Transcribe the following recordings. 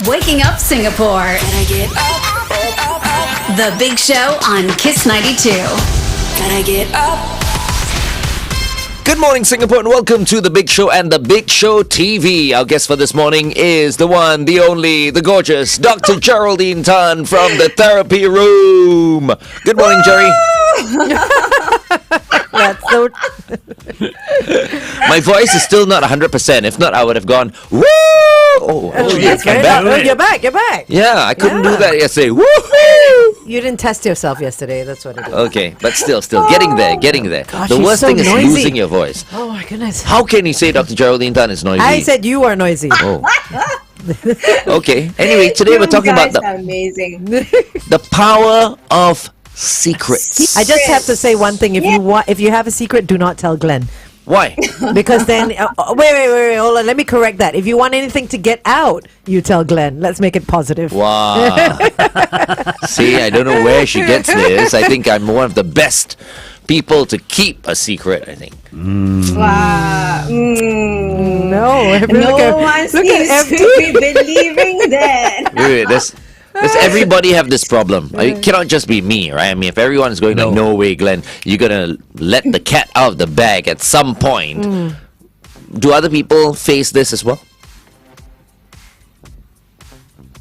Waking Up Singapore. Gotta get up. The Big Show on Kiss 92. Gotta get up. Good morning, Singapore, and welcome to The Big Show and The Big Show TV. Our guest for this morning is the one, the only, the gorgeous Dr. Geraldine Tan from the therapy room. Good morning, Gerry. That's so... My voice is still not 100%. If not, I would have gone, woo! Oh, That's I'm good. back. Oh, you're back. You're back. Yeah, I couldn't do that yesterday. Woo! You didn't test yourself yesterday. That's what it is. Okay, but still, getting there. Gosh, The she's worst so thing is noisy. losing your voice. Oh my goodness. How can you say Dr. Geraldine Tan is noisy? I said you are noisy. Oh. Okay. Anyway, today we're talking about You guys are amazing. the power of secrets. I just have to say one thing. If you have a secret, do not tell Glenn. Why? Because then, wait, hold on. Let me correct that. If you want anything to get out, you tell Glenn. Let's make it positive. Wow. See, I don't know where she gets this. I think I'm one of the best people to keep a secret, I think. Wow. No, No one seems to be believing that. Wait, does everybody have this problem? It cannot just be me, right? I mean, if everyone's going like, no way, Glenn, you're going to let the cat out of the bag at some point. Do other people face this as well?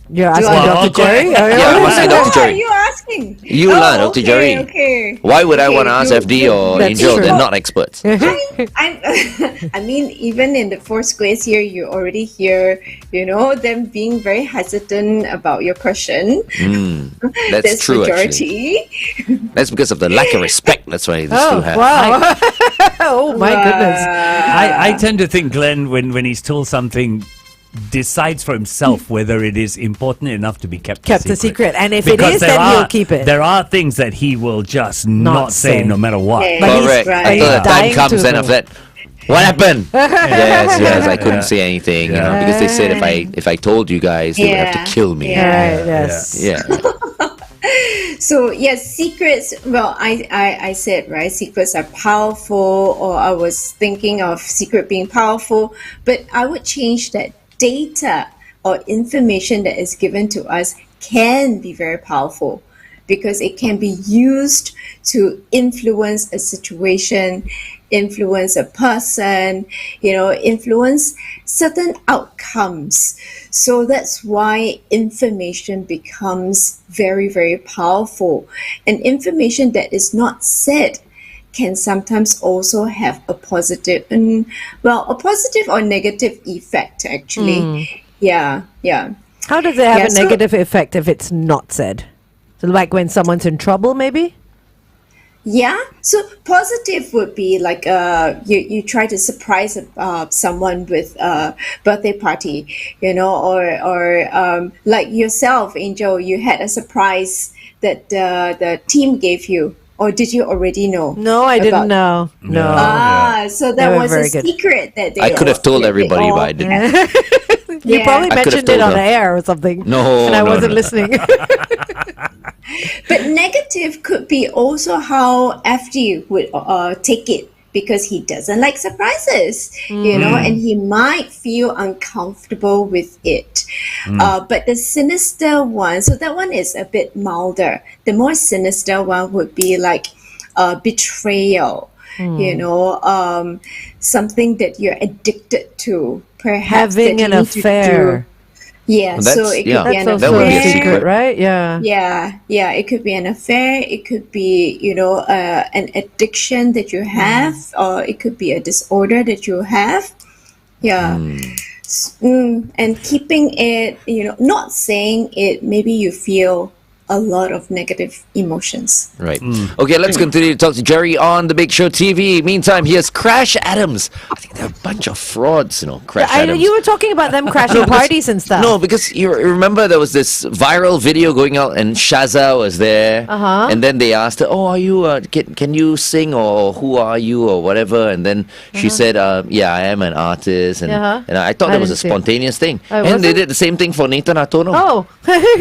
You're asking Well, Dr. Jerry? Yeah, I'm asking Dr. Who are Jerry. you asking? You lah, Dr. Jerry. Okay. Why would I want to ask FD or That's Angel? true. They're not experts. I mean, even in the first place here, you already hear, them being very hesitant about your question. That's true, actually. majority. That's because of the lack of respect. That's why they still have. Wow. Oh, my goodness. I tend to think Glenn, when he's told something, decides for himself whether it is important enough to be kept A secret. And if Because it is, there then he'll keep it. There are things that he will just not say no matter what. Okay. But he's Correct. right. Until the time dying comes, to then know. after that, what happened? yes, I couldn't say anything, because they said if I told you guys, they would have Yeah. to kill me. Yeah. Right, yes. Yeah. So yes, secrets. Well, I said, right, secrets are powerful, or I was thinking of secret being powerful, but I would change that. Data or information that is given to us can be very powerful because it can be used to influence a situation, influence a person, influence certain outcomes. So that's why information becomes very, very powerful. And information that is not said can sometimes also have a positive or negative effect, actually. Yeah. How does it have Yeah, a so- negative effect if it's not said? So like when someone's in trouble, maybe? Yeah. So positive would be like you try to surprise someone with a birthday party, or like yourself, Angel, you had a surprise that the team gave you. Or did you already know? No, I didn't know. No. So They that were was very a good. secret that they I could have told that they everybody, all but I didn't. had. You Yeah. probably I could have mentioned it told on her. air or something. No, And I no, wasn't no. listening. But negative could be also how FD would take it, because he doesn't like surprises, and he might feel uncomfortable with it. But the sinister one, so that one is a bit milder. The more sinister one would be like betrayal, something that you're addicted to, perhaps Having that an you need to affair. do. Yeah, Well, so that's- it could yeah. be an That's That also would be a a affair. secret, secret. right? Yeah. Yeah, it could be an affair, it could be, an addiction that you have, or it could be a disorder that you have. Yeah. And keeping it, not saying it, maybe you feel a lot of negative emotions. Right. Okay, let's continue to talk to Gerry on The Big Show TV. Meantime, here's Crash Adams. I think they're a bunch of frauds, Crash Adams. You were talking about them crashing parties and stuff. No, because you remember there was this viral video going out and Shaza was there. And then they asked her, are you, can you sing, or who are you, or whatever? And then she said, yeah, I am an artist. And, and I thought I that was a didn't see it. spontaneous thing. was And they it? did the same thing for Nathan Atono. Oh,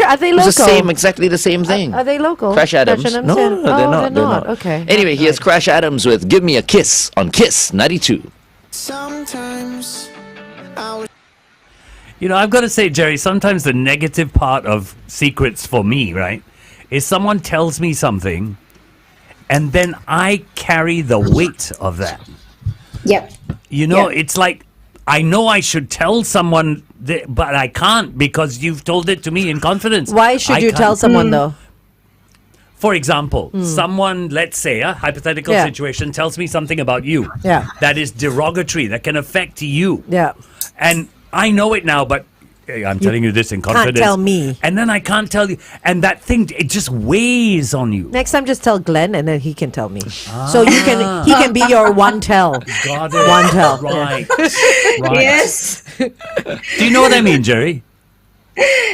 are they It was local? exactly the same thing. Are they local? Crash Adams? yeah. No, they're not. Okay. Anyway, here's Crash Adams with Give Me a Kiss on Kiss 92. Sometimes You know, I've got to say, Gerry, sometimes the negative part of secrets for me, right, is someone tells me something and then I carry the weight of that. Yep. You know, Yeah. it's like I know I should tell someone, but I can't because you've told it to me in confidence. Why should I you tell can't. someone though? For example, someone, let's say, a hypothetical Yeah. situation, tells me something about you Yeah. that is derogatory, that can affect you. Yeah. And I know it now, but I'm telling you this in confidence. tell me. And then I can't tell you. And that thing, it just weighs on you. Next time, just tell Glenn, and then he can tell me. So he can be your one tell. Got it. One tell. Right. Right. Yes. Do you know what I mean, Gerry?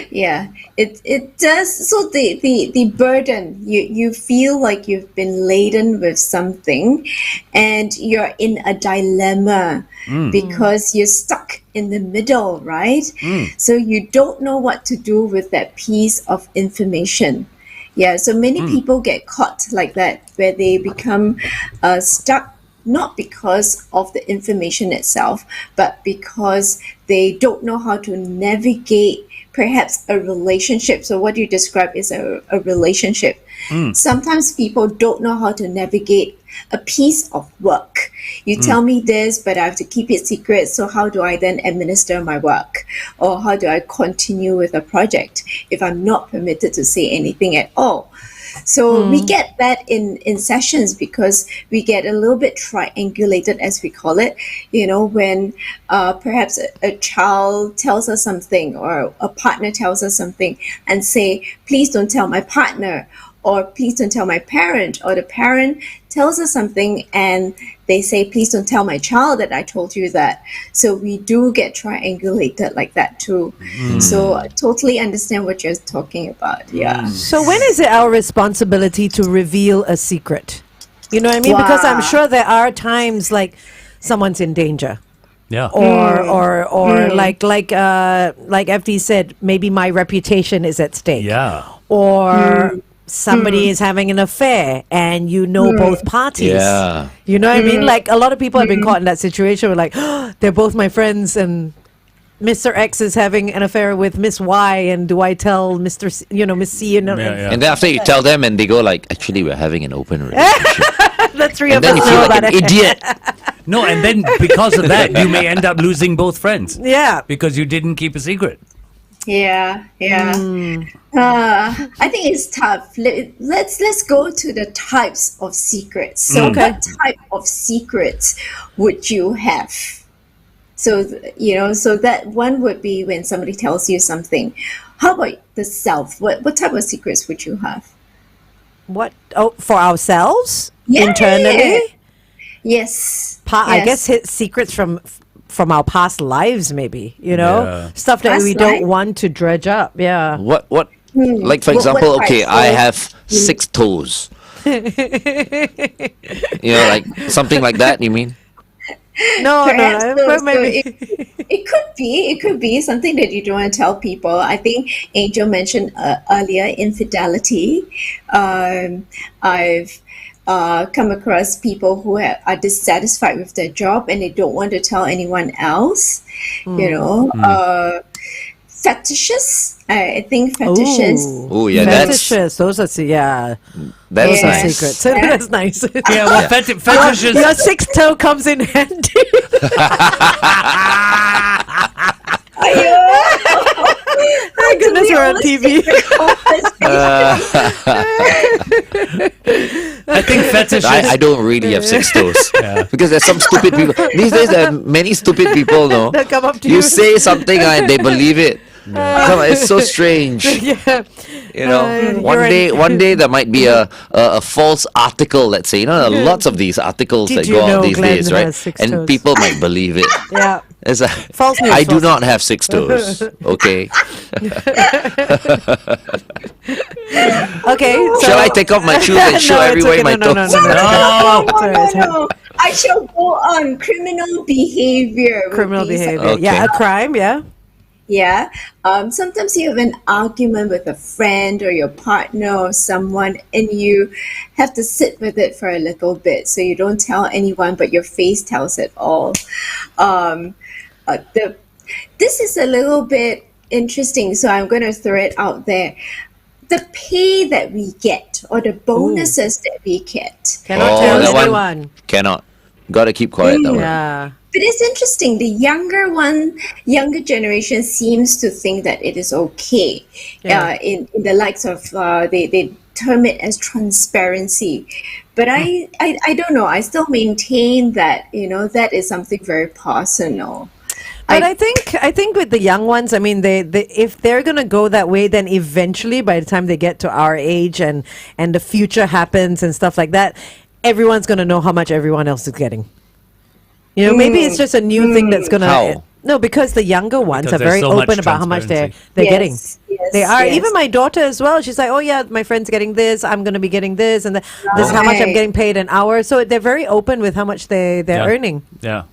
Yeah, it does. So the burden, you feel like you've been laden with something, and you're in a dilemma because you're stuck in the middle, right? So you don't know what to do with that piece of information. Yeah, so many people get caught like that, where they become stuck, not because of the information itself, but because they don't know how to navigate perhaps a relationship. So what you describe is a relationship. Sometimes people don't know how to navigate a piece of work. You tell me this, but I have to keep it secret. So how do I then administer my work? Or how do I continue with a project if I'm not permitted to say anything at all? So we get that in sessions because we get a little bit triangulated, as we call it, you know, when perhaps a child tells us something or a partner tells us something and say, please don't tell my partner, or please don't tell my parent, or the parent tells us something and they say, please don't tell my child that I told you that. So we do get triangulated like that too. So I totally understand what you're talking about. Yeah. So when is it our responsibility to reveal a secret? You know what I mean? Because I'm Wow. sure there are times like someone's in danger. Yeah. Or like FD said, maybe my reputation is at stake. Yeah. Or somebody is having an affair and you know both parties. Yeah. You know what I mean? Like a lot of people have been caught in that situation where like, oh, they're both my friends and Mr. X is having an affair with Miss Y, and do I tell Mr. C, Miss C? Yeah, yeah. And then after you tell them, and they go like, actually, we're having an open relationship. The three And of then us you feel know like about an it. idiot. No, and then because of that, you may end up losing both friends. Yeah. Because you didn't keep a secret. Yeah, yeah. I think it's tough. Let's go to the types of secrets. So, what type of secrets would you have? So, so that one would be when somebody tells you something. How about the self? What type of secrets would you have? What? Oh, for ourselves? Yeah. Internally? Yes. I Yes. guess secrets from our past lives, maybe, Yeah. stuff that Past we don't life? want to dredge up. Yeah. What? Like, for What example, type? okay, I So- have 6 toes. Like something like that, you mean? No, Perhaps no, so- but so maybe. it could be something that you don't want to tell people. I think Angel mentioned earlier infidelity. I've come across people who are dissatisfied with their job and they don't want to tell anyone else. Fetishes. I think fetishes. Ooh. Oh, yeah, that's Fetishes. Those are, that's those are nice. secrets. That's nice. Yeah, well, fetishes. Your sixth toe comes in handy. Thank goodness we're on TV. I think fetishes. I don't really have 6 toes. Yeah. Because there's some stupid people. These days, there are many stupid people, no? They'll come up to You you. say something and they believe it. It's so strange. Yeah. One day there might be a false article, let's say. Lots of these articles Did that you go know out these Glenn days, right? has 6 And toes? people might believe it. Yeah. It's a, False news, I do false not have 6 toes. Okay. Okay. So, Shall I take off my shoes and show No, it's everyone okay. my No, toes? no, no, no, no. No, Sorry, sorry. no. I shall go on. Criminal behavior. would Criminal be behavior. Okay. Yeah, a crime. Yeah. Yeah. Sometimes you have an argument with a friend or your partner or someone, and you have to sit with it for a little bit. So you don't tell anyone, but your face tells it all. this is a little bit interesting, so I'm going to throw it out there. The pay that we get or the bonuses that we get. Cannot tell that one anyone. cannot. Got to keep quiet. That one. Yeah. But it's interesting. The younger generation seems to think that it is okay. Yeah. In the likes of they term it as transparency. But I don't know. I still maintain that that is something very personal. But I think with the young ones, I mean, they if they're gonna go that way, then eventually, by the time they get to our age and the future happens and stuff like that, everyone's gonna know how much everyone else is getting. Maybe it's just a new thing that's gonna. How? No, because the younger ones Because are very there's so much open about how much they're transparency. getting. Yes, They are. yes. Even my daughter as well. She's like, oh yeah, my friend's getting this. I'm gonna be getting this, and this is how much I'm Right. getting paid an hour. So they're very open with how much they're earning. Yeah.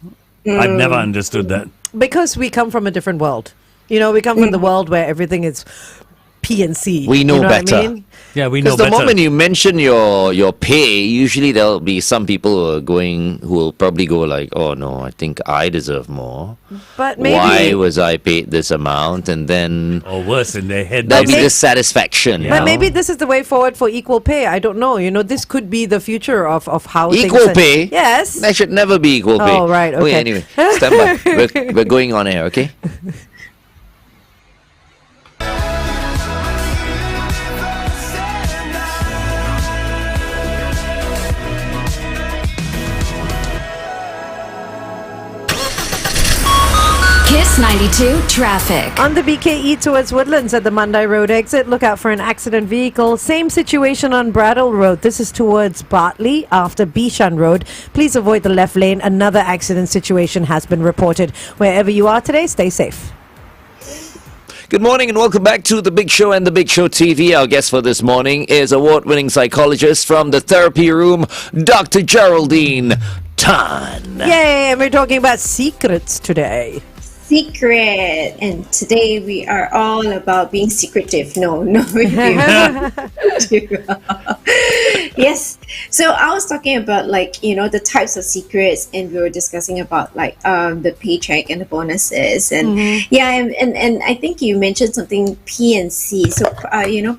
I've never understood that. Because we come from a different world. We come from the world where everything is P and C. We know you know better. What I mean? Yeah, we know Because the better. moment you mention your pay, usually there'll be some people who will probably go like, "Oh no, I think I deserve more. But maybe Why was I paid this amount?" And then or worse, in their head. there'll they be say- dissatisfaction. you But know? maybe this is the way forward for equal pay. I don't know. This could be the future of how Equal things are- pay? Yes. There should never be equal pay. Oh, right, okay. Anyway, stand by. We're going on air, okay? Kiss 92 traffic. On the BKE towards Woodlands at the Mandai Road exit, look out for an accident vehicle. Same situation on Brattle Road. This is towards Bartley after Bishan Road. Please avoid the left lane. Another accident situation has been reported. Wherever you are today, stay safe. Good morning and welcome back to The Big Show and The Big Show TV. Our guest for this morning is award-winning psychologist from the therapy room, Dr. Geraldine Tan. Yay! And we're talking about secrets today. Secret, and today we are all about being secretive. No, yes. So I was talking about the types of secrets, and we were discussing about the paycheck and the bonuses, and and I think you mentioned something P&C. So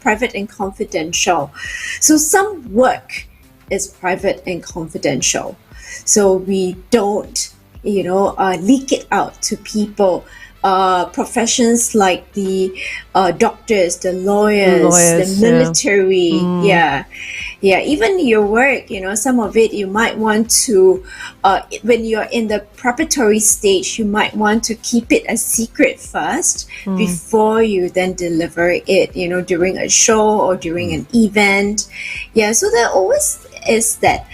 private and confidential. So some work is private and confidential. So we don't leak it out to people. Professions like the doctors, the lawyers, the military, even your work, some of it you might want to, when you're in the preparatory stage, you might want to keep it a secret first before you then deliver it, during a show or during an event. Yeah, so there always is that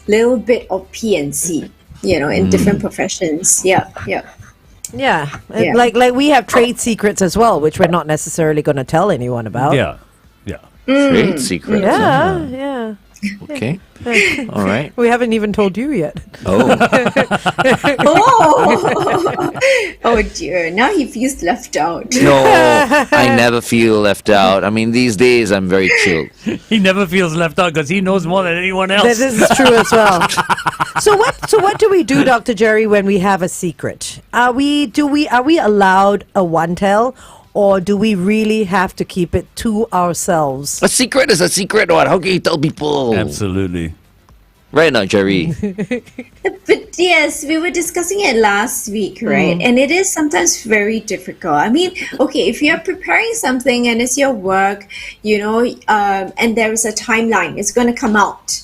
little bit of P&C. In different professions. Yeah. Yeah. Like we have trade secrets as well, which we're not necessarily going to tell anyone about. Yeah. Trade secrets. Yeah. Okay. All right. We haven't even told you yet. Oh. Oh dear. Now he feels left out. No, I never feel left out. I mean, these days I'm very chilled. He never feels left out because he knows more than anyone else. This is true as well. So what do we do, Dr. Gerry, when we have a secret? Are we allowed a one tell, or do we really have to keep it to ourselves? A secret is a secret. What? How can you tell people? Absolutely. Right now, Gerry. But yes, we were discussing it last week, right? And it is sometimes very difficult. I mean, okay, if you're preparing something and it's your work, and there is a timeline, it's going to come out.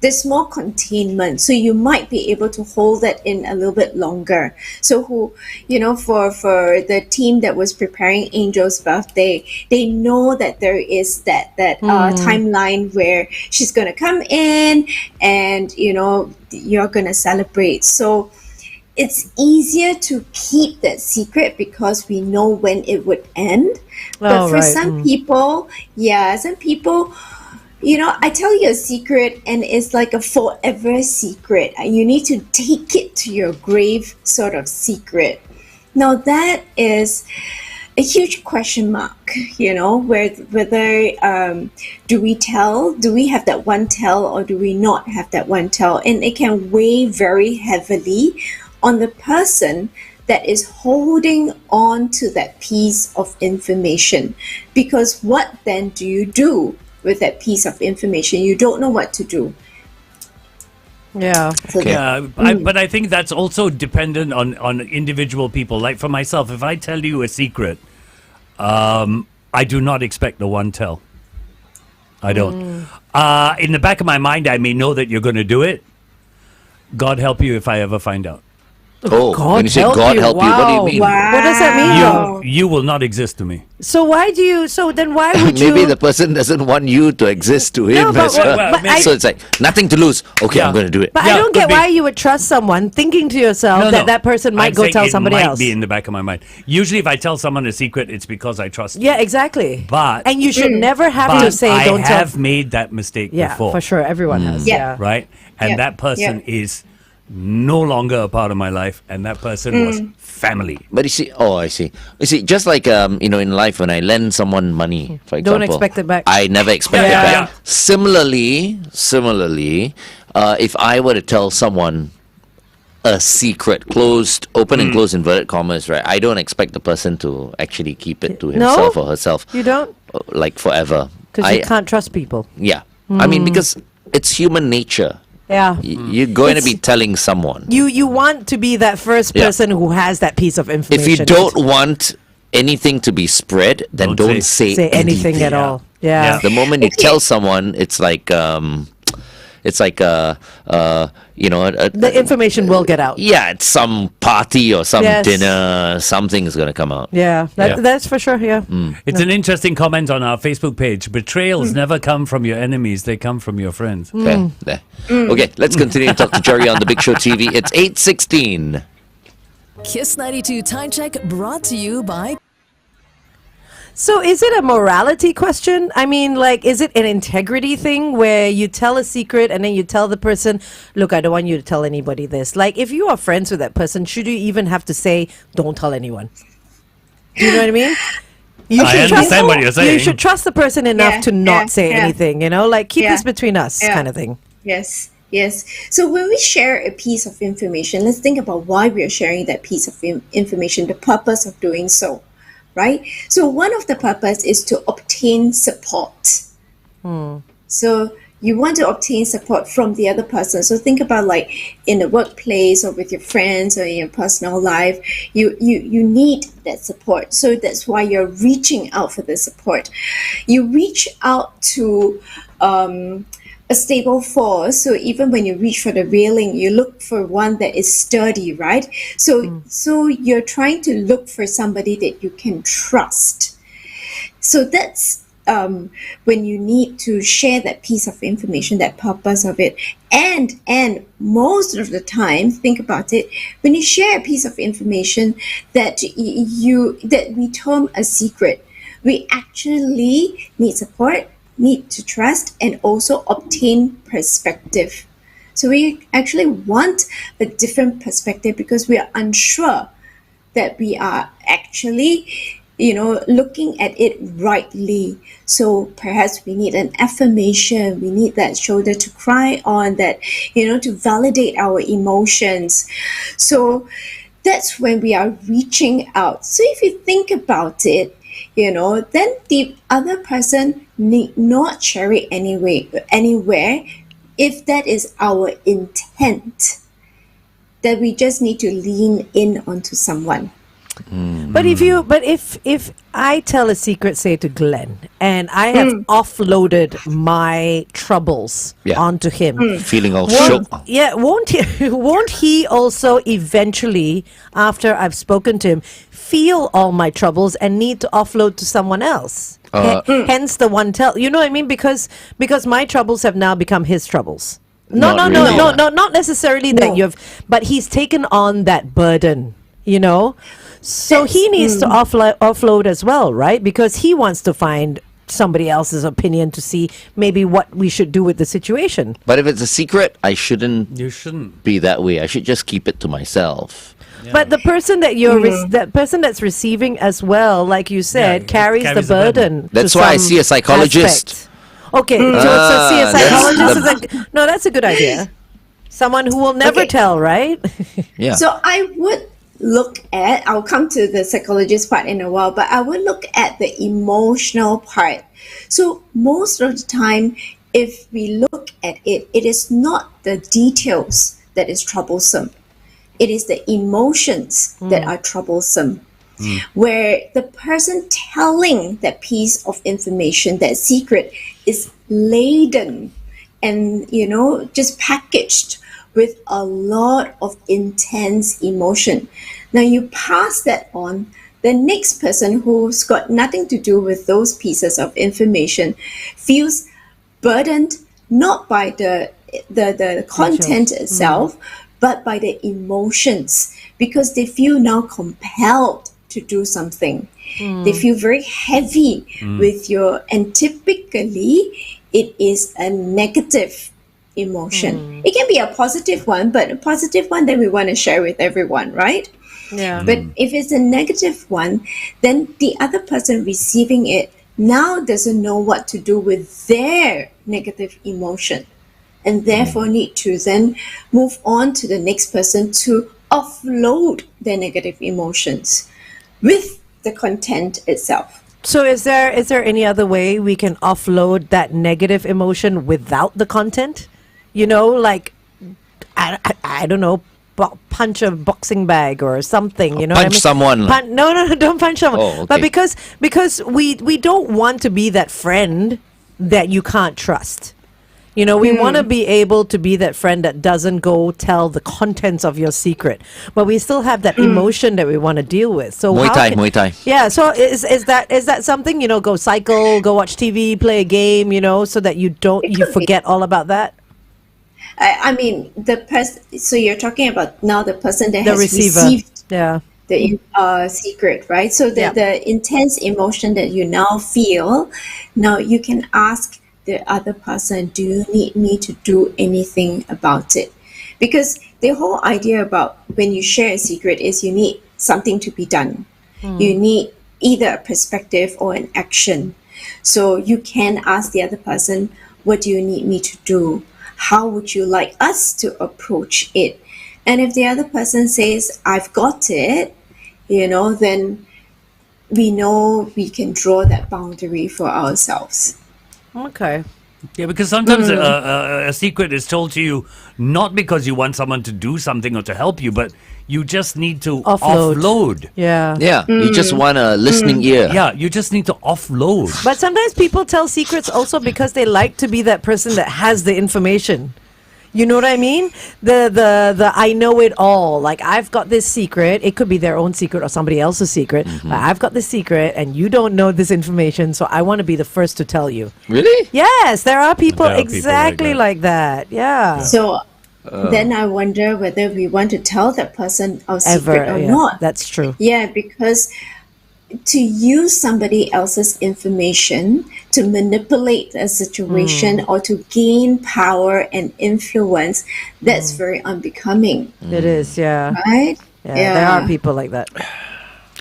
There's more containment, so you might be able to hold that in a little bit longer. So for the team that was preparing Angel's birthday, they know that there is that timeline where she's going to come in and you're going to celebrate. So it's easier to keep that secret because we know when it would end. But for some people, I tell you a secret and it's like a forever secret. You need to take it to your grave sort of secret. Now that is a huge question mark, whether do we tell, do we have that one tell or do we not have that one tell? And it can weigh very heavily on the person that is holding on to that piece of information. Because what then do you do with that piece of information? You don't know what to do. Yeah. So Yeah, but I think that's also dependent on individual people. Like for myself, if I tell you a secret, I do not expect the one tell. I don't. In the back of my mind, I may know that you're going to do it. God help you if I ever find out. Oh, God when you say help God you, help you, what do you wow. mean? What does that mean, though? You will not exist to me. So why do you? So then why would you? Maybe the person doesn't want you to exist to him but as what- well. but I- So it's like nothing to lose. Okay, Yeah. I'm going to do it. But Yeah, I don't could get be. why you would trust someone, thinking to yourself that person might I'm go saying tell it somebody might else. be in the back of my mind. Usually, if I tell someone a secret, it's because I trust. Yeah, exactly. But- and you should never have But to say I don't tell. have made that mistake Yeah, before. for sure, everyone has. Yeah. Right? And Yeah. that person Yeah. is no longer a part of my life, and that person was family. But you see, I see. You see, just like in life, when I lend someone money, for example, Don't expect it back. I never expect Yeah. it back. Yeah. Similarly, if I were to tell someone a secret, open and closed inverted commas, right? I don't expect the person to actually keep it to himself or herself, You don't, like forever. because you can't trust people. Yeah, I mean, because it's human nature. Yeah. You're going to be telling someone. You want to be that first Yeah. person who has that piece of information. If you don't want anything to be spread, then Don't don't say say anything at all. Yeah. Yeah. The moment you tell someone, it's like The information will get out. yeah, it's some party or some Yes. dinner. Something's gonna come out. Yeah, Yeah. that's for sure. Yeah. It's an interesting comment on our Facebook page. Betrayals never come from your enemies; they come from your friends. There. Okay, let's continue to talk to Gerry on the Big Show TV. It's 8:16. Kiss 92 Time Check brought to you by So is it a morality question? I mean, like, is it an integrity thing where you tell a secret and then you tell the person, look, I don't want you to tell anybody this. Like, if you are friends with that person, should you even have to say, don't tell anyone? Do you know what I mean? You I should understand what you're saying. You should trust the person enough Yeah, to not yeah, say yeah. anything, like, keep Yeah, this between us yeah. kind of thing. Yes, yes. So when we share a piece of information, let's think about why we are sharing that piece of information, the purpose of doing so, right? So one of the purpose is to obtain support. So you want to obtain support from the other person. So think about like in the workplace or with your friends or in your personal life, you need that support. So that's why you're reaching out for the support. You reach out to a stable force. So even when you reach for the railing, you look for one that is sturdy, right? So you're trying to look for somebody that you can trust. So that's when you need to share that piece of information, that purpose of it. And most of the time, think about it, when you share a piece of information that that we term a secret, we actually need support, need to trust, and also obtain perspective. So we actually want a different perspective because we are unsure that we are actually looking at it rightly. So perhaps we need an affirmation, we need that shoulder to cry on, that to validate our emotions. So that's when we are reaching out. So if you think about it, then the other person need not share it anywhere if that is our intent, that we just need to lean in onto someone. But if I tell a secret, say to Glenn, and I have offloaded my troubles Yeah. onto him, Feeling all shook. won't he also eventually, after I've spoken to him, feel all my troubles and need to offload to someone else? Hence the one tell. You know what I mean? Because my troubles have now become his troubles. No, Not really. not necessarily that but he's taken on that burden. So he needs to offload as well, right? Because he wants to find somebody else's opinion to see maybe what we should do with the situation. But if it's a secret, I shouldn't You shouldn't. be that way. I should just keep it to myself. But the person that that person that's receiving as well, like you said, Yeah, carries the carries the burden. burden. That's to why I some see a psychologist. aspect. Okay, so see a that's psychologist is that's a good idea. Someone who will never Okay. tell, right? Yeah. So I would look at, I'll come to the psychologist part in a while, but I would look at the emotional part. So most of the time, if we look at it, it is not the details that is troublesome. It is the emotions that are troublesome. Where the person telling that piece of information, that secret, is laden and, just packaged with a lot of intense emotion. Now you pass that on, the next person who's got nothing to do with those pieces of information feels burdened not by the content itself, but by the emotions, because they feel now compelled to do something. They feel very heavy with and typically it is a negative emotion. It can be a positive one, but a positive one that we want to share with everyone, right? Yeah. But if it's a negative one, then the other person receiving it now doesn't know what to do with their negative emotion, and therefore need to then move on to the next person to offload their negative emotions with the content itself. So is there any other way we can offload that negative emotion without the content? Like I don't know, punch a boxing bag or something. You know, punch someone. No, don't punch someone. Oh, okay. But because we don't want to be that friend that you can't trust. We want to be able to be that friend that doesn't go tell the contents of your secret, but we still have that emotion that we want to deal with. So Muay Thai. Yeah. So is that something? Go cycle, go watch TV, play a game. So that you forget all about that. I mean, the person. So you're talking about now the person that The has receiver. received Yeah. the secret, right? So the intense emotion that you now feel, now you can ask the other person, do you need me to do anything about it? Because the whole idea about when you share a secret is you need something to be done. You need either a perspective or an action. So you can ask the other person, what do you need me to do? How would you like us to approach it? And if the other person says, I've got it, then we know we can draw that boundary for ourselves. Okay. Yeah, because sometimes a secret is told to you not because you want someone to do something or to help you, but you just need to offload. Yeah. Yeah, you just want a listening ear. Yeah, you just need to offload. But sometimes people tell secrets also because they like to be that person that has the information. You know what I mean? The I know it all. Like, I've got this secret. It could be their own secret or somebody else's secret. But I've got this secret and you don't know this information, so I want to be the first to tell you. Really? Yes, there are people There are people exactly like that. Yeah. So then I wonder whether we want to tell that person our secret or yeah, not. That's true. Yeah, because to use somebody else's information to manipulate a situation or to gain power and influence, that's very unbecoming, It is, yeah. right? Yeah. There are people like that.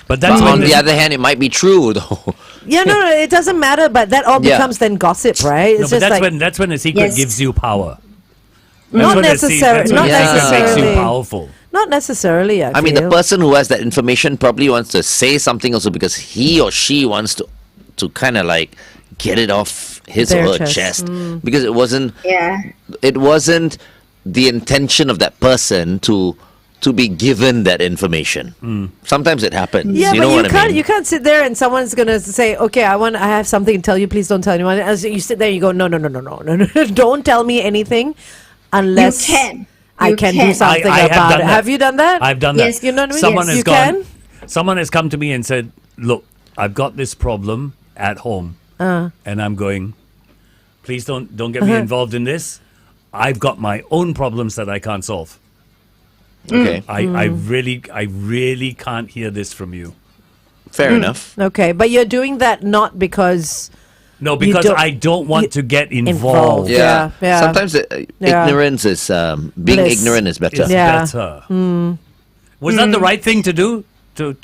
But that's But when on the other hand, it might be true though. Yeah, no, it doesn't matter, but that all Yeah. becomes then gossip, right? no, It's but just that's when a secret Yes. gives you power. Not That's when necessarily. Not Yeah. necessarily makes you necessarily. powerful. Not necessarily, I mean, the person who has that information probably wants to say something also because he or she wants to kind of like get it off his Their or her chest. chest because it wasn't the intention of that person to be given that information. Sometimes it happens. Yeah, you but know what I mean? you can't sit there and someone's gonna say, "Okay, I have something to tell you. Please don't tell anyone." As you sit there, you go, "No, don't tell me anything unless You can. I You can do can. something I have about done it." that. Have you done that? I've done Yes. that. You know what I mean? Someone Yes. has You gone. can? Someone has come to me and said, "Look, I've got this problem at home," and I'm going, "Please don't get me involved in this. I've got my own problems that I can't solve. Okay, I really can't hear this from you." fair enough. Okay, but you're doing that not because No, because don't- I don't want to get involved. involved. Yeah. Yeah. Sometimes Yeah. ignorance is being Bliss. ignorant is better. It's Yeah. better. Was that the right thing to do? To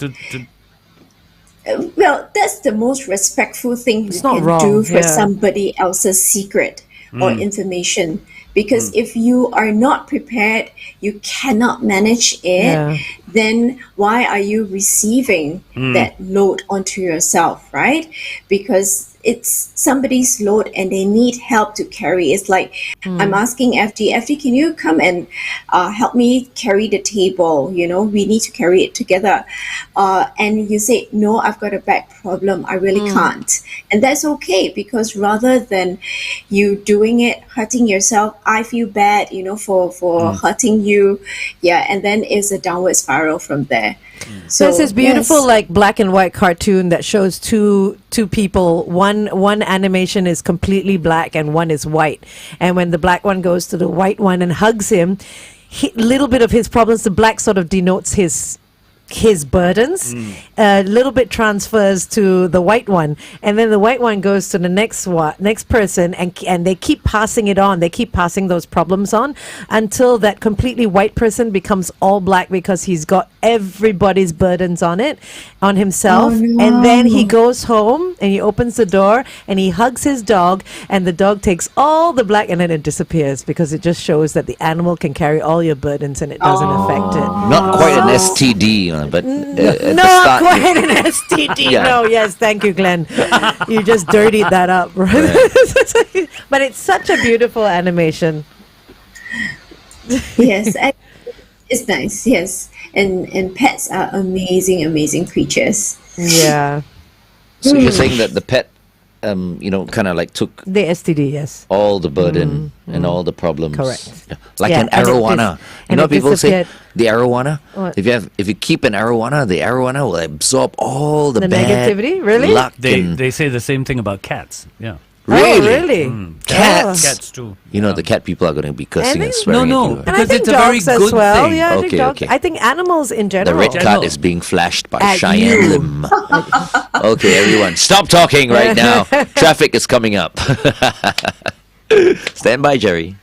Well, that's the most respectful thing you not can wrong, do for yeah. somebody else's secret or information. Because if you are not prepared, you cannot manage it, Yeah. then why are you receiving that load onto yourself, right? Because it's somebody's load and they need help to carry. It's like I'm asking FD, can you come and help me carry the table? You know, we need to carry it together. And you say, no, I've got a back problem. I really can't. And that's okay, because rather than you doing it, hurting yourself, I feel bad, you know, for hurting you. Yeah. And then it's a downward spiral from there. So There's this beautiful yes. like black and white cartoon that shows two people. One animation is completely black and one is white. And when the black one goes to the white one and hugs him, little bit of his problems, the black sort of denotes his burdens. A little bit transfers to the white one, and then the white one goes to the next person, and they keep passing it on. They keep passing those problems on until that completely white person becomes all black, because he's got everybody's burdens on himself. And then he goes home and he opens the door and he hugs his dog, and the dog takes all the black, and then it disappears, because it just shows that the animal can carry all your burdens and it doesn't affect it. Not quite an STD, but at the Not start, quite an STD. Yeah. No, yes, thank you, Glenn. You just dirtied that up. But it's such a beautiful animation. Yes, it's nice. Yes, and pets are amazing creatures. Yeah. So you're saying that the pet, kind of like took The STD, yes. all the burden and all the problems. Correct. Yeah. Like Yeah, an and it arowana. You and know, it people say disappeared. the arowana. What? If you keep an arowana, the arowana will absorb all the The bad negativity? Really? luck. and- They say the same thing about cats. Yeah. really, Oh, really? Cats. Cats too. You know, the cat people are going to be cursing and think- swearing No, at you. And I Because think it's a very dogs as good well. thing. Yeah, I think Okay, dogs. okay. I think animals in The general. red card General. is being flashed by At Cheyenne you. Lim. Okay, everyone, stop talking right now. Traffic is coming up. Stand by, Gerry.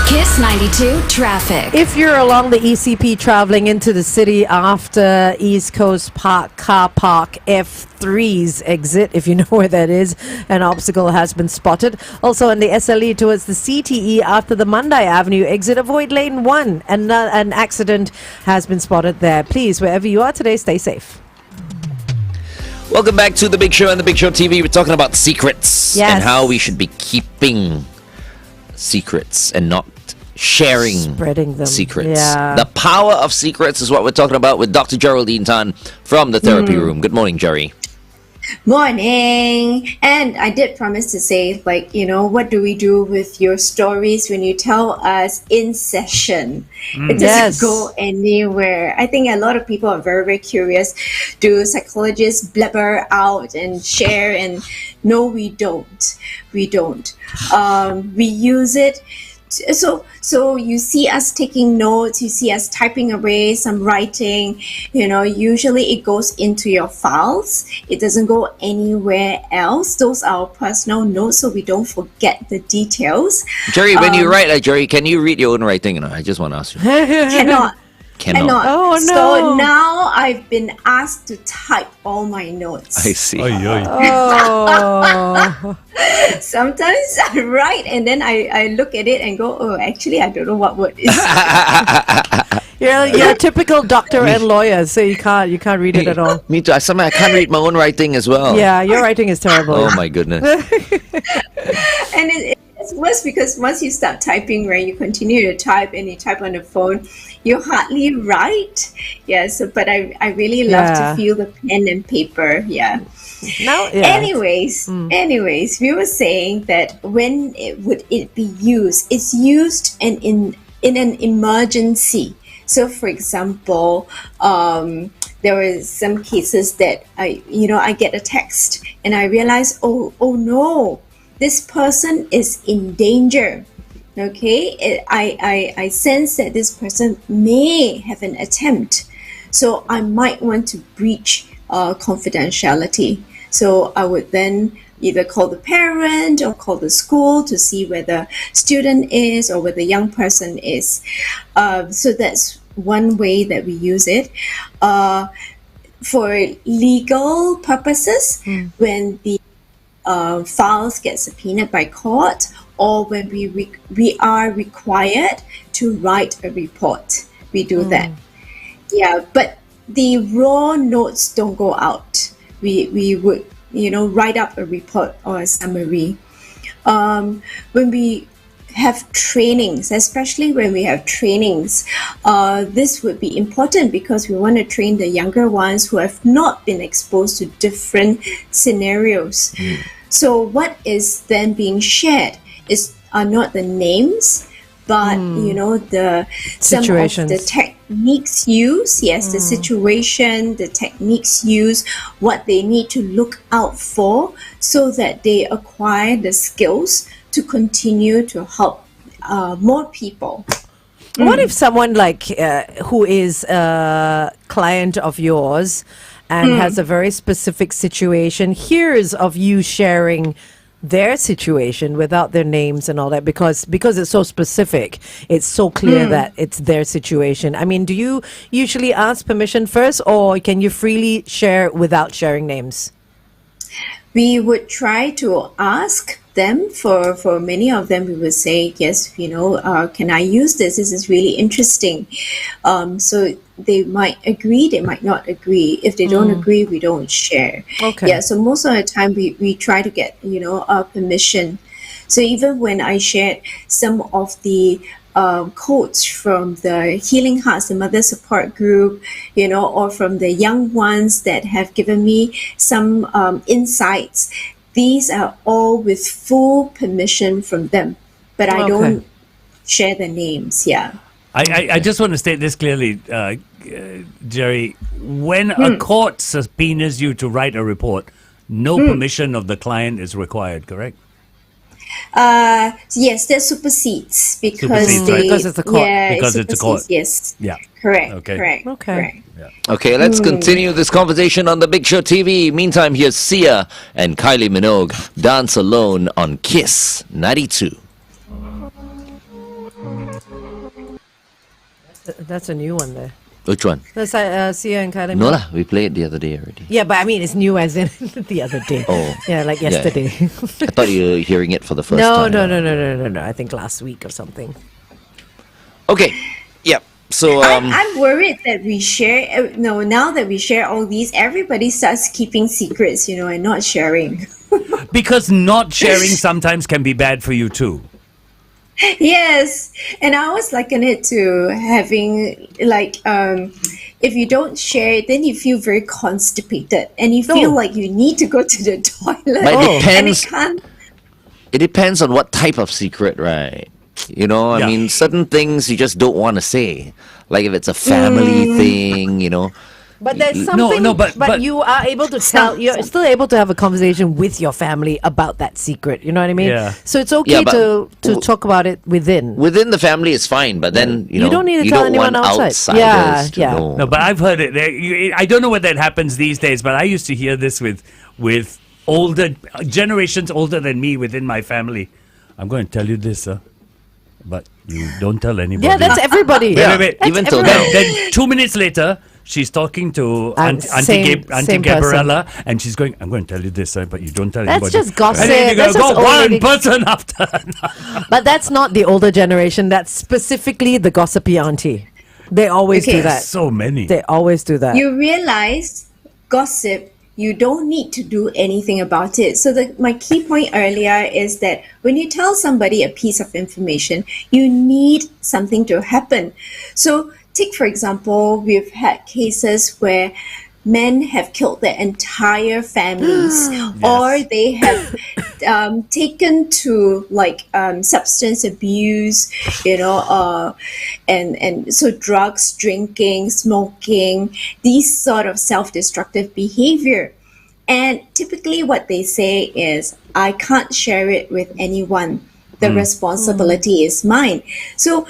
Kiss 92 traffic. If you're along the ECP traveling into the city after East Coast Park Car Park F3's exit, if you know where that is, an obstacle has been spotted. Also on the SLE towards the CTE after the Mandai Avenue exit, avoid lane 1. An accident has been spotted there. Please, wherever you are today, stay safe. Welcome back to The Big Show and The Big Show TV. We're talking about secrets Yes. and how we should be keeping secrets and not sharing Spreading them. secrets. Yeah. The power of secrets is what we're talking about with Dr. Geraldine Tan from the therapy room. Good morning, Gerry. Morning. And I did promise to say, like, you know, what do we do with your stories when you tell us in session? It doesn't Yes. go anywhere. I think a lot of people are very curious. Do psychologists blabber out and share? And no, we don't. We don't. We use it. So you see us taking notes, you see us typing away some writing, you know, usually it goes into your files. It doesn't go anywhere else. Those are our personal notes, so we don't forget the details. Gerry, when you write, Gerry, can you read your own writing? You know, I just want to ask you. Cannot. Cannot. Oh, So no. now I've been asked to type all my notes. I see. Oh. Sometimes I write and then I look at it and go, oh, actually, I don't know what word is. You're a typical doctor and lawyer, so you can't read it at all. Me too. Sometimes I can't read my own writing as well. Yeah, your writing is terrible. Oh my goodness. And it's worse because once you start typing, right, you continue to type and you type on the phone, you hardly write. Yeah, so but I really love Yeah. to feel the pen and paper. Yeah. Now, yeah. Anyways, we were saying that when would it be used? It's used in an emergency. So, for example, there were some cases that I get a text and I realize, oh no, this person is in danger. Okay, I sense that this person may have an attempt, so I might want to breach confidentiality. So I would then either call the parent or call the school to see where the student is or where the young person is. So that's one way that we use it. For legal purposes, when the files get subpoenaed by court, or when we are required to write a report, we do that. Yeah, but the raw notes don't go out. We would, write up a report or a summary. When we have trainings, especially when we have trainings, this would be important because we want to train the younger ones who have not been exposed to different scenarios. So what is then being shared are not the names, but the some of Situations. the techniques used. Yes, the situation, the techniques used, what they need to look out for, so that they acquire the skills to continue to help more people. What if someone who is a client of yours and has a very specific situation hears of you sharing their situation without their names and all that, because it's so specific, it's so clear that it's their situation? I mean, do you usually ask permission first, or can you freely share without sharing names? We would try to ask them. For many of them, we would say, yes, can I use this? This is really interesting. So they might agree, they might not agree. If they don't agree, we don't share. Okay. Yeah, so most of the time we try to get, permission. So even when I shared some of the quotes from the Healing Hearts, the Mother Support Group, or from the young ones that have given me some insights, these are all with full permission from them, but I don't share the names. Yeah. I just want to state this clearly, Gerry. When a court subpoenas you to write a report, no permission of the client is required, correct? Yes, that supersedes because Supersedes, right? Because it's a court. Yeah, Because it's a court. Yes. Yeah. Correct. Okay. Correct. Okay. Correct. Okay, let's continue this conversation on the Big Show TV. Meantime, here's Sia and Kylie Minogue, Dance Alone on Kiss 92. That's a new one there. Which one? That's Sia and Kylie. No lah, we played it the other day already. Yeah, but I mean, it's new as in the other day. Oh. Yeah, like Yeah. yesterday. I thought you were hearing it for the first No. time. I think last week or something. Okay, yeah. So, I'm worried that we share. Now that we share all these, everybody starts keeping secrets, and not sharing. Because not sharing sometimes can be bad for you too. Yes, and I always liken it to having if you don't share it, then you feel very constipated, and you feel like you need to go to the toilet. But it And depends. it can't. It depends on what type of secret, right? I Yeah. mean, certain things you just don't want to say. Like if it's a family thing, But there's No, something. no, but- you are able to tell. You're still able to have a conversation with your family about that secret. You know what I mean? Yeah. So it's okay Yeah, but to talk about it within. within the family is fine, but then You don't need to you tell don't anyone want outside. outsiders to Yeah. know. No, but I've heard it. I don't know whether that happens these days, but I used to hear this with older generations older than me within my family. I'm going to tell you this, but you don't tell anybody. Yeah, that's everybody. Wait. That's Even till everybody. now. Then 2 minutes later, she's talking to Auntie same Gabriella, and she's going, I'm going to tell you this, but you don't tell That's anybody. just gossip. And then you That's go just old one lady- person after But that's not the older generation. That's specifically the gossipy auntie. They always Okay. do that. so many. They always do that. You realize gossip, you don't need to do anything about it. So my key point earlier is that when you tell somebody a piece of information, you need something to happen. So take, for example, we've had cases where men have killed their entire families, or they have taken to substance abuse, and so drugs, drinking, smoking, these sort of self-destructive behavior. And typically what they say is, I can't share it with anyone. The responsibility is mine. So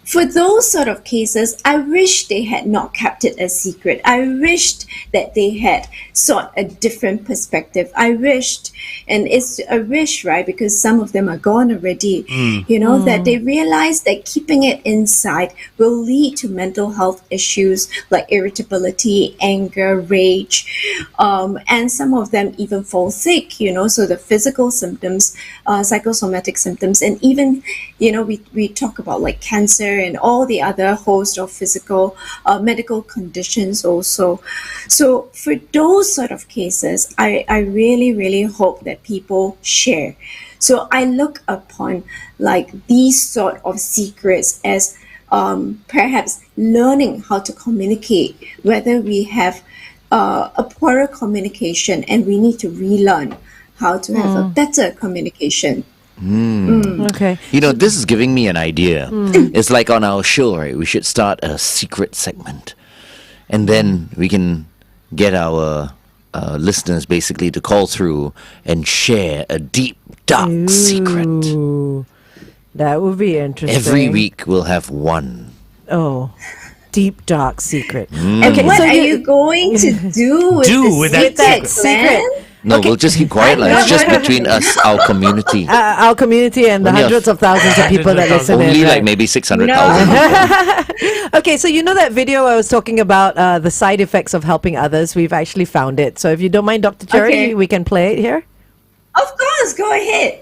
for those sort of cases, I wish they had not kept it a secret. I wished that they had sought a different perspective. I wished, and it's a wish, right? Because some of them are gone already, that they realize that keeping it inside will lead to mental health issues like irritability, anger, rage, and some of them even fall sick, so the physical symptoms, psychosomatic symptoms, and even, we talk about like cancer and all the other host of physical, medical conditions also. So for those sort of cases, I really, really hope that people share. So I look upon like these sort of secrets as perhaps learning how to communicate, whether we have a poorer communication and we need to relearn how to have a better communication. Okay. This is giving me an idea. It's like on our show, right? We should start a secret segment. And then we can get our listeners basically to call through and share a deep, dark secret. Ooh, that would be interesting. Every week we'll have one. Oh, deep, dark secret. And what are you going to do with that secret? No, we'll just keep quiet. Like, it's just between us, our community. Our community and the Only hundreds of thousands of people that listen in. Only right? like maybe 600,000. Okay, so you know that video I was talking about, the side effects of helping others? We've actually found it. So if you don't mind, Dr. Gerry, Okay. we can play it here. Of course, go ahead.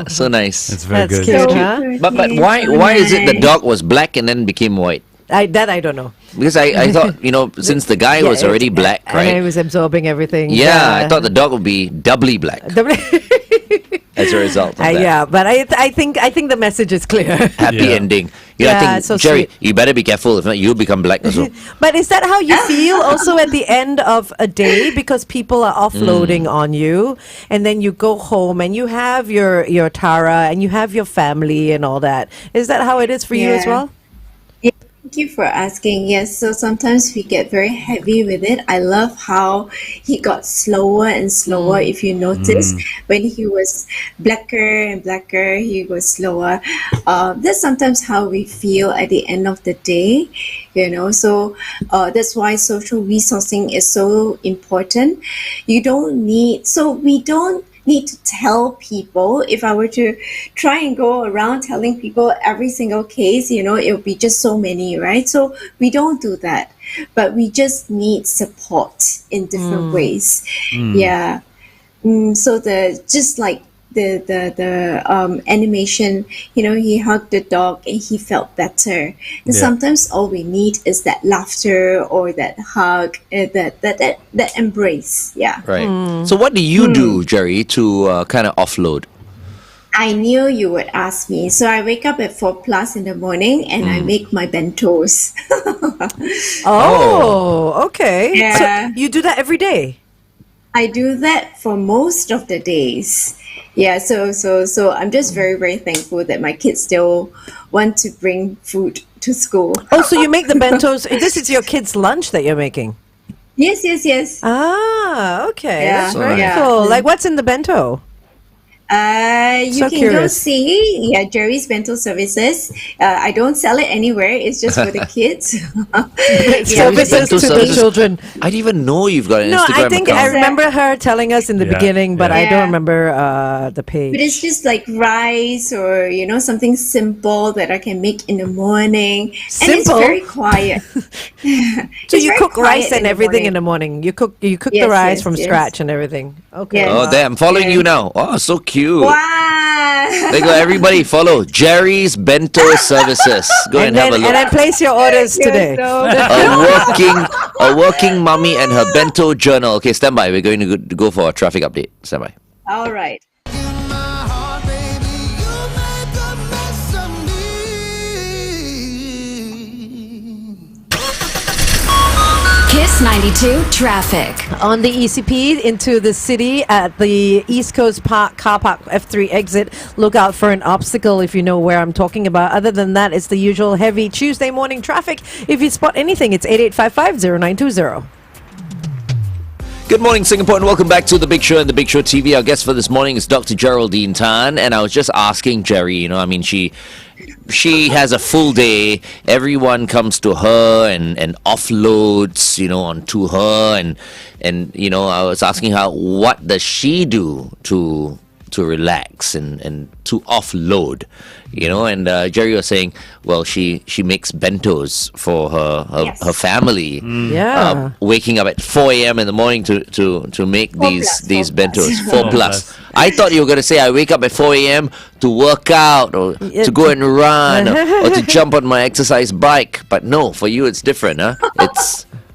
So nice. It's very That's good. cute, huh? But why is it the dog was black and then became white? I don't know. Because I thought, since the guy was already black, And he right? was absorbing everything. Yeah, I thought the dog would be doubly black as a result of that. Yeah, but I think the message is clear. Happy Yeah. ending. Yeah, I think, so Gerry, sweet. you better be careful. If not, you'll become black as well. But is that how you feel also at the end of a day? Because people are offloading on you, and then you go home and you have your Tara and you have your family and all that. Is that how it is for you as Yeah. well? Thank you for asking. Yes, so sometimes we get very heavy with it. I love how he got slower and slower. If you notice, when he was blacker and blacker, he was slower. That's sometimes how we feel at the end of the day, So that's why social resourcing is so important. We don't need to tell people. If I were to try and go around telling people every single case, it would be just so many, right? So we don't do that, but we just need support in different ways. Yeah. So just like the animation, he hugged the dog and he felt better. And sometimes all we need is that laughter or that hug, that embrace. Yeah. Right. So what do you do, Gerry, to kind of offload? I knew you would ask me. So I wake up at 4 plus in the morning and I make my bentos. Oh, okay. Yeah. So you do that every day? I do that for most of the days. Yeah, so I'm just very, very thankful that my kids still want to bring food to school. Oh, so you make the bentos. This is your kids' lunch that you're making. Yes. Ah, okay. Yeah, That's very yeah. cool. Like, what's in the bento? You So can go curious. see, Gerry's Bento Services. I don't sell it anywhere. It's just for the kids. Services Bento to the services. children. I didn't even know you've got an No, Instagram I think I account. remember her telling us in the Yeah, beginning, but I yeah. don't remember the page. But it's just like rice or, something simple that I can make in the morning. And it's Simple? very quiet. So It's you very cook rice quiet and everything in the morning. You cook the Yes, rice yes, from yes. scratch and everything. Okay. Yes. Oh, damn. I'm following you now. Oh, so cute. Wow. There you go. Everybody follow Gerry's Bento Services. Go and, have a look. And then place your orders You're today. so A working mummy and her bento journal. Okay, stand by. We're going to go for a traffic update. Stand by. All right. Kiss 92 traffic. On the ECP into the city at the East Coast Park car park F3 exit, look out for an obstacle if you know where I'm talking about. Other than that, it's the usual heavy Tuesday morning traffic. If you spot anything, it's 8855-0920. Good morning, Singapore, and welcome back to The Big Show and The Big Show TV. Our guest for this morning is Dr. Geraldine Tan, and I was just asking Gerry, she has a full day. Everyone comes to her and offloads, onto her, and I was asking her, what does she do to relax and to offload, and Gerry was saying, well, she makes bentos for Yes. her family. Yeah. Waking up at 4 a.m. in the morning to make these 4+. bentos. 4 4+. plus. I thought you were going to say I wake up at 4 a.m. to work out or to go and run or to jump on my exercise bike. But no, for you it's different, huh?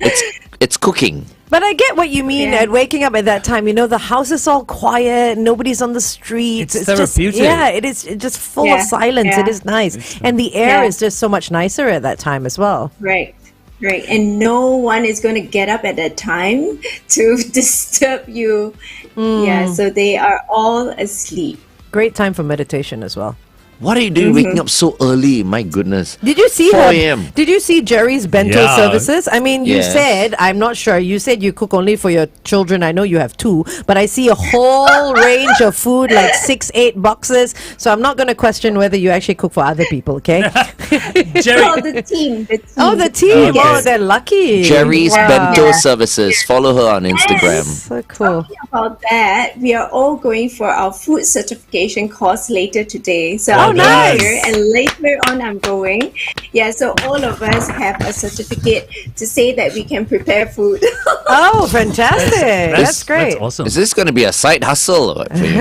It's cooking. But I get what you mean Yeah. at waking up at that time. The house is all quiet, nobody's on the streets. It's just, therapeutic. yeah, it is just full Yeah, of silence. yeah. It is nice. And the air Yeah. is just so much nicer at that time as well. Right. And no one is going to get up at that time to disturb you. Yeah, so they are all asleep. Great time for meditation as well. What are you doing waking up so early? My goodness. Did you see 4 her? a.m. Did you see Gerry's bento Yeah. services? I mean, you Yes. said, I'm not sure. You said you cook only for your children. I know you have 2, but I see a whole range of food, like 6, 8 boxes. So I'm not going to question whether you actually cook for other people. Okay? Jerry, Oh, the team. Oh, the team. Okay. Oh, they're lucky. Gerry's Wow. Bento Services. Follow her on Instagram. So cool. Talking about that, we are all going for our food certification course later today. So Oh, I'll be nice. here, and later on I'm going. Yeah, so all of us have a certificate to say that we can prepare food. Oh, fantastic. That's great. That's awesome. Is this going to be a side hustle or what for you?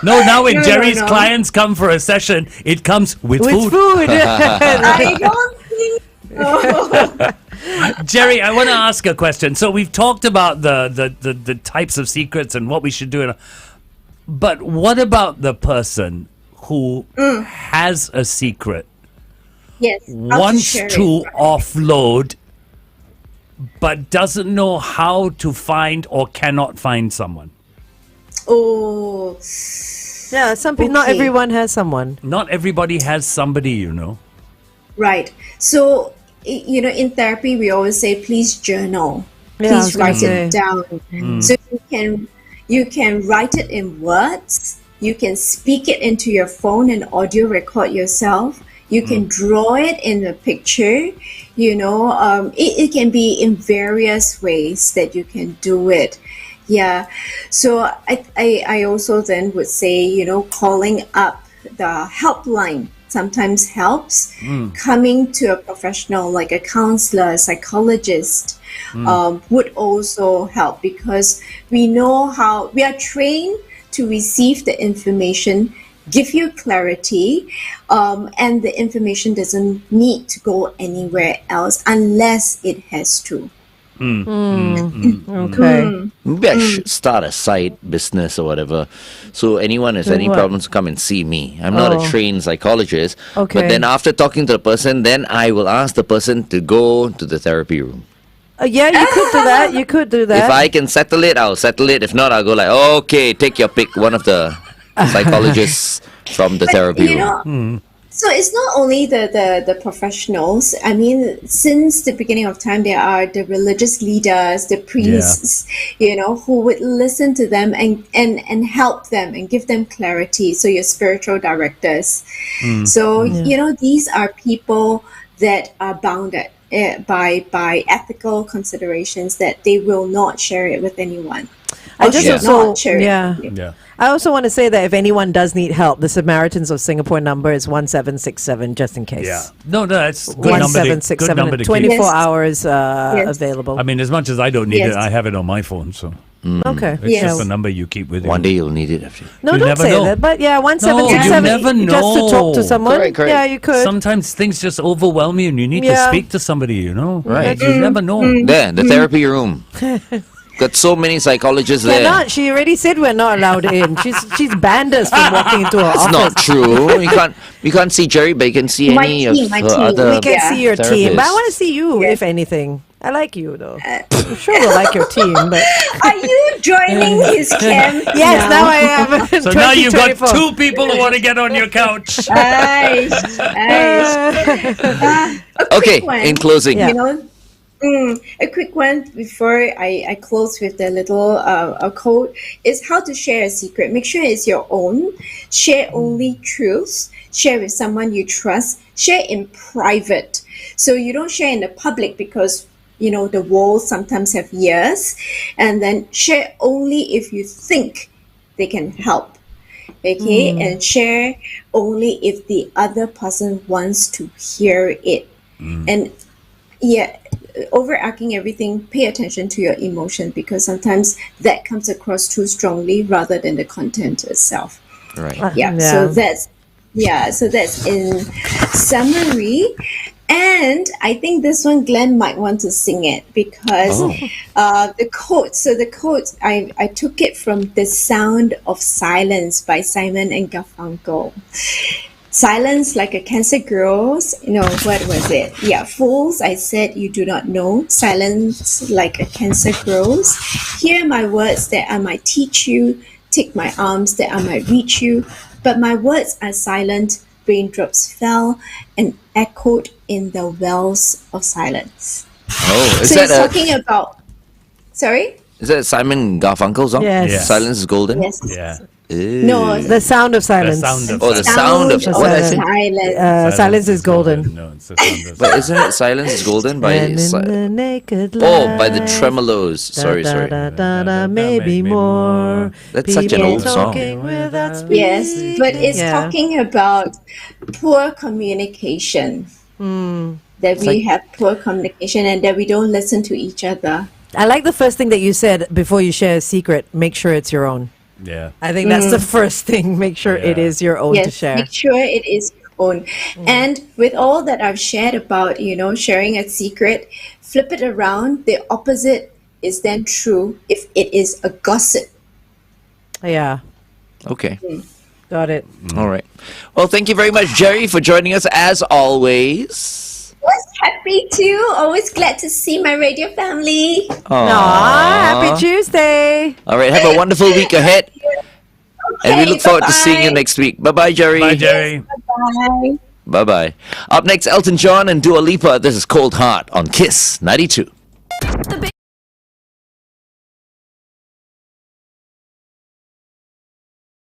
No, now when No, Jerry's no. clients come for a session, it comes with With food. food. I don't think so. Jerry, I want to ask a question. So we've talked about the types of secrets and what we should do. But what about the person who has a secret, Yes. how wants share to it. offload, but doesn't know how to find or cannot find someone? Oh, Yeah, some people. Not Okay. everyone has someone. Not everybody has somebody, right. So, in therapy, we always say, please journal. Yeah, I was Please gonna write say. it down. So you can write it in words. You can speak it into your phone and audio record yourself. You can draw it in a picture. It can be in various ways that you can do it. Yeah. So I also then would say, calling up the helpline sometimes helps. Coming to a professional like a counselor, a psychologist would also help, because we know how we are trained to receive the information, give you clarity, and the information doesn't need to go anywhere else unless it has to. Okay. Maybe I should start a side business or whatever. So anyone has Then any what? problems, come and see me. I'm not Oh. a trained psychologist. Okay. But then after talking to the person, then I will ask the person to go to the therapy room. Yeah, you could do that. You could do that. If I can settle it, I'll settle it. If not, I'll go like, okay, take your pick. One of the psychologists from the therapy You room. know, so it's not only the professionals. I mean, since the beginning of time, there are the religious leaders, the priests, who would listen to them and help them and give them clarity. So your spiritual directors. So, these are people that are bounded by ethical considerations that they will not share it with anyone. I just should also, not share it. Yeah. I also want to say that if anyone does need help, the Samaritans of Singapore number is 1767, just in case. Yeah. No, that's good number. 1767, Good number to 24 keep. Yes. hours Yes. available. I mean, as much as I don't need Yes. it, I have it on my phone, so Okay. it's Yes. just a number you keep with you. One day you'll need it. After. No, You don't never say know. that. But yeah, 1767, No, you never just to talk to know. someone. Correct. Yeah, you could. Sometimes things just overwhelm you, and you need to Yeah. speak to somebody. You know, Right. You never know. There, the therapy room. Got so many psychologists We're there. not. She already said we're not allowed in. She's banned us from walking into her It's office. not true. You can't see Gerry, but you can see My any team, of my her team. other. We can Yeah. see your team, but I therapists. want to see you, if anything. I like you though. I'm sure we'll like your team, but Are you joining his camp? yes, now I am. So now you've got 2024. two people who want to get on your couch. Nice. Okay, one. in closing. Yeah. A quick one before I close with the little a code is how to share a secret. Make sure it's your own. Share only truths. Share with someone you trust. Share in private. So you don't share in the public because the walls sometimes have ears. And then share only if you think they can help. Okay, and share only if the other person wants to hear it. And overarching everything, pay attention to your emotion because sometimes that comes across too strongly rather than the content itself. Right. So that's in summary. And I think this one Glenn might want to sing it because the quote I took it from The Sound of Silence by Simon and Garfunkel. Silence like a cancer grows. What was it? Yeah, fools, I said you do not know. Silence like a cancer grows. Hear my words that I might teach you. Take my arms that I might reach you. But my words are silent. Raindrops fell and echoed in the wells of silence. Oh, is So he's that talking about. Sorry? is that Simon Garfunkel song? Yes. Yes. Silence is golden. Yes. Yeah. No. The Sound of Silence. sound of Oh, the sound of what I said. silence. Silence is golden. No, it's the sound of But isn't it Silence is golden by? And in the naked By the light, Tremolos. Sorry. Maybe more. That's such an People old song. talking without speaking. Yes, but it's Yeah. talking about poor communication. That we have poor communication and that we don't listen to each other. I like the first thing that you said before you share a secret. Make sure it's your own. Yeah. I think that's the first thing. Make sure it Yeah. is your own to Yes, share. make sure it is your own. And with all that I've shared about, sharing a secret, flip it around. The opposite is then true if it is a gossip. Yeah, Okay. got it. All right. Well, thank you very much, Gerry, for joining us as always. Was happy to. Always glad to see my radio family. Aw, happy Tuesday. All right. Have a wonderful week ahead. And we look forward to seeing you bye-bye. next week. Bye-bye, Gerry. Bye, Gerry. Bye. Bye-bye. Up next, Elton John and Dua Lipa. This is Cold Heart on Kiss 92.